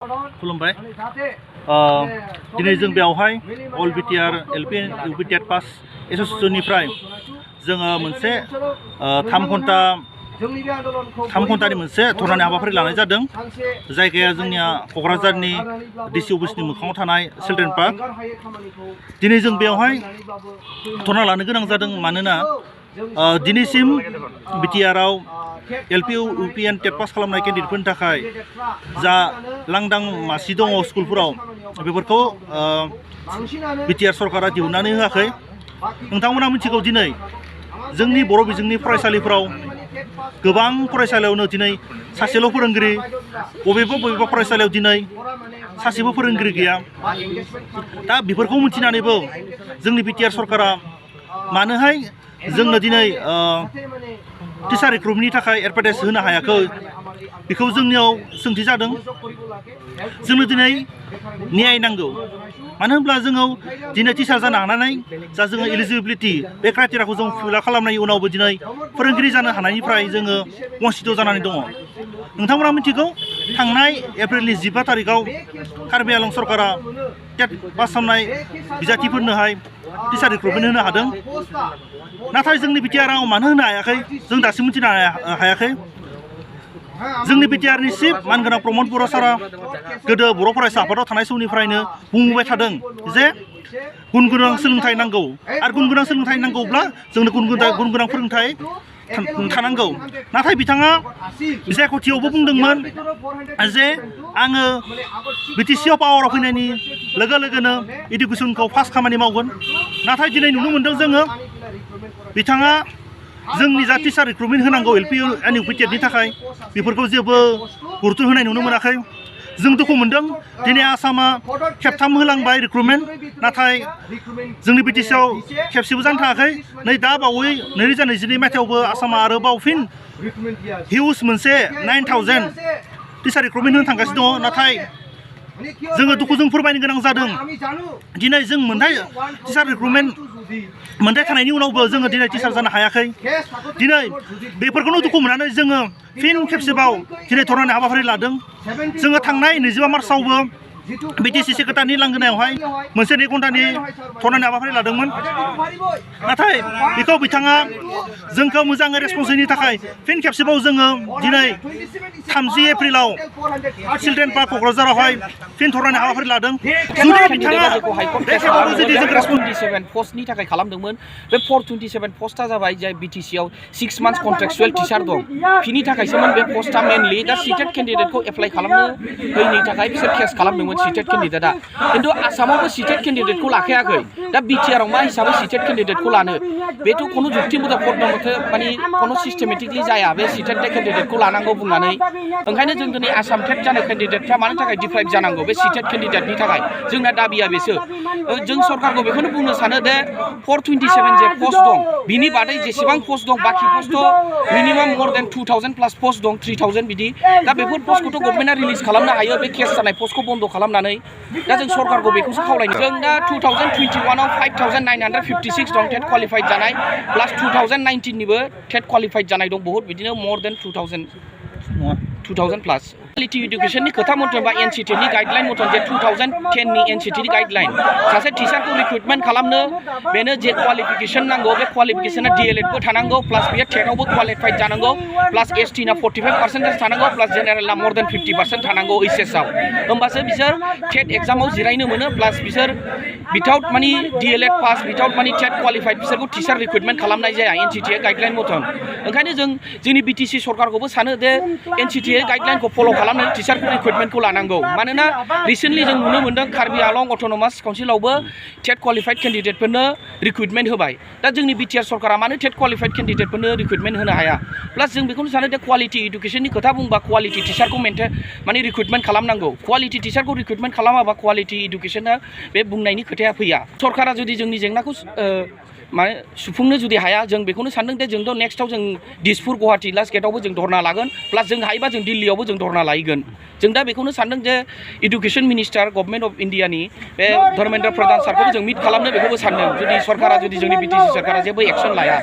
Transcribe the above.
खुलुमबाय दिनै जों बेवहाय अल BTR LP UP TET pass एसोसिएशननिफ्राय जोङो मोनसे 3 घन्टानि मोनसे धरनानि हाबाफारि लानाय जादों। जायगाया जोंनिया क'क्राझारनि डिसि अफिसनि मोखाङाव थानाय चिल्ड्रेन पार्क। दिनै जों बेवहाय धरना लानो गोनां जादों मानोना दिनैसिम BTR आव LP UP TET पास खालामनाय केन्डिडेटफोरनि थाखाय जा लांदां मासि दङ स्कुलफोराव बेफोरखौ BTR सरकारा दिहुननानै होआखै। नोंथांमोना मिथिगौ दिनै जोंनि बर' बिजोंनि फरायसालिफोराव गोबां फरायसालियावनो दिनै सासेल' फोरोंगिरि, बबेबा फरायसालियाव दिनै सासेबो फोरोंगिरि गैया। दा बेफोरखौ मिथिनानैबो जोंनि BTR सरकारा मानोहाय जोंनो दिनै टिचार रिक्रुटमेन्टनि थाखाय एडभार्टाइज होनो हायाखै बेखौ जोंनियाव सोंथि जादों। जोंनो दिनै न्याय नांगौ, मानो होनब्ला जोङो दिनै टिचार जानो हानानै जा जोङो इलिजिबिलिटि बे क्राइटेरियाखौ जों फिलआप खालामनायनि उनावबो दिनै फोरोंगिरि जानो हानायनिफ्राय जोङो वन्सित जानानै दङ। नोंथांमोना मिथिगौ थांनाय एप्रिलनि 15 तारिखआव कार्बि आलं सरकारा टेट पास खालामनाय बिजाथिफोरनोहाय टिचार रिक्रुटमेन्ट होनो हादों। नाथाय जोंनि BTR आव मानो होनो हायाखै जों दासिम मिथिनो हायाखै। जोंनि BTR नि चिफ मानगोनां प्रमद बर' सारा गोदो बर' फरायसा आफादाव थानाय समनिफ्रायनो बुंबाय थादों जे गुन गोनां सोलोंथाइ नांगौ आरो गुन गोनां सोलोंथाइ नांगौब्ला जोंनो गुन गोनां फोरोंथाइ थानांगौ। नाथाय बिथाङा बिसायख'थियावबो बुंदोंमोन जे आङो BTC आव पावाराव फैनायनि लोगो लोगोनो इडुकेसनखौ फार्स्ट खामानि मावगोन। नाथाय दिनै नुनो मोन्दों जोङो बिथाङा जोंनि जा टिचार रिक्रुटमेन्ट होनांगौ LP आरो UP TET नि थाखाय बेफोरखौ जेबो गुरुत्व होनाय नुनो मोनाखै। जों दुखु मोनदों दिनै आसामा खेबथाम होलांबाय रिक्रुटमेन्ट, नाथाय जोंनि BTC आव खेबसेबो जानो थाङाखै। नै दा बावै 2022 मायथाइयावबो आसामा आरोबाव फिन हिउज मोनसे 9000 टिचार रिक्रुटमेन्ट होनो थांगासिनो दङ। नाथाय जोङो दुखुजों फोरमायनो गोनां जादों दिनै जों मोनथाय टिचार रिक्रुटमेन्ट मोनथाय थानायनि उनावबो जोङो दिनै टिचार जानो हायाखै। दिनै बेफोरखौनो दुखु मोननानै जोङो फिन खेबसेबाव दिनै धरनानि हाबाफारि लादों। जोङो थांनाय 25 मार्चआवबो BTC सेक्रेटारिनि लांगोनायावहाय मोनसे 2 घन्टानि धरनानि हाबाफारि लादोंमोन। नाथाय बेखौ बिथाङा जोंखौ मोजाङै रेसपन्स होयैनि थाखाय फिन खेबसेबाव जोङो दिनै 30 एप्रिलाव चिल्ड्रेन पार्क क'क्राझारावहाय फिन धरनानि हाबाफारि लादों। जुदि बिथाङा बे खेबावबो जुदि जों रेसपन्स 427 पस्टनि थाखाय खालामदोंमोन। बे 427 पस्टआ जाबाय जाय BTC आव 6 मान्थस कन्ट्रेक्चुएल टिचार दं बिनि थाखायसोमोन बे पस्टआ मेनलि। दा सीटेट केन्डिडेटखौ एप्लाइ खालामनो होयैनि थाखाय बिसोर केस खालामदोंमोन सीटेट केन्डिडेटआ। खिन्थु आसामावबो सीटेट केन्डिडेटखौ लाखायाखै। दा BTR आव मा हिसाबै सीटेट केन्डिडेटखौ लानो, बेथ' खुनु जुक्तिबद्ध पद मथे माने खुनु सिस्टेमेटिकलि जाया बे सीटेट केन्डिडेटखौ लानांगौ बुंनानै। ओंखायनो जों दिनै आसाम टेट जानाय केन्डिडेटफ्रा मानि थाखाय डिप्राइभ जानांगौ बे सीटेट केन्डिडेटनि थाखाय जोंना दाबिया बेसो। जों सरकारखौ बेखौनो बुंनो सानो दे 427 जे पस्ट दं बिनि बादै जेसेबां पस्ट दं बाखि पस्टआव मिनिमाम मोर देन 2000 प्लास पस्ट दं, 3000 बिदि। दा बेफोर पस्टखौथ' गभर्नमेन्टआ रिलिज खालामनो हायो बे केस जानाय पस्टखौ बन्द' खालामनानै। दा जों सरकारखौ बेखौसो खावलायनो। जों दा 2021 आव 5956 दं टेट क्वालिफाइड जानाय, प्लास 2019 निबो टेट क्वालिफाइड जानाय दं बहुत बिदिनो मोर देन 2000 प्लास। क्वालिटी इडुकेशननि खोथा मथनबा NCT नि गाइडलाइन मथन जे 2010 नि NCT नि गाइडलाइन सासे टिचारखौ रिक्रुटमेन्ट खालामनो बेनो जे क्वालिफिकेशन नांगौ बे क्वालिफिकेशना DLED बो थानांगौ, प्लास बियो टेटआवबो क्वालिफाइड जानांगौ, प्लास ST ना 45% थानांगौ, प्लास जेनेरेलना मोर देन 50% थानांगौ HS आव। होमबासो बिसोर टेट एग्जामाव जिरायनो मोनो, प्लास बिसोर विदाउट मानि DLED पास विदाउट मानि टेट क्वालिफाइड बिसोरखौ टिचार रिक्रुटमेन्ट खालामनाय जाया NCT गाइडलाइन मथन। ओंखायनो जों जोंनि BTC सरकारखौबो सानो दे NCT गाइडलाइनखौ फल' खालामनानै टिचार रिक्रुटमेन्टखौ लानांगौ। मानोना रिसेन्टलि जों नुनो मोन्दों कार्बि आलं अट'नमास काउन्सिलावबो टेट क्वालिफाइड केन्डिडेटफोरनो रिक्रुटमेन्ट होबाय। दा जोंनि BTR सरकारा मानो टेट क्वालिफाइड केन्डिडेटफोरनो रिक्रुटमेन्ट होनो हाया। प्लास जों बेखौनो सानो दे क्वालिटि इडुकेशननि खोथा बुंबा क्वालिटि टिचारखौ माने रिक्रुटमेन्ट खालामनांगौ। क्वालिटि टिचारखौ रिक्रुटमेन्ट खालामाबा क्वालिटि इडुकेशना बे बुंनायनि खोथाया फैया। सरकारा जुदि जोंनि जेंनाखौ माने सुफुंनो जुदि हाया जों बेखौनो सानदों दे जोंथ' नेक्स्टआव जों दिसपुर गुवाहाटि लास्ट गेटआवबो जों धरना लागोन, प्लास जों हायोबा जों दिल्लीयावबो जों धरना लायगोन। जों दा बेखौनो सानदों जे इडुकेशन मिनिस्टार गभर्नमेन्ट अफ इन्डियानि बे धर्मेन्द्र प्रधान सारखौबो जों मिट खालामनो बेखौबो सानदों जुदि सरकारा जुदि जोंनि BTC सरकारा जेबो एक्सन लाया।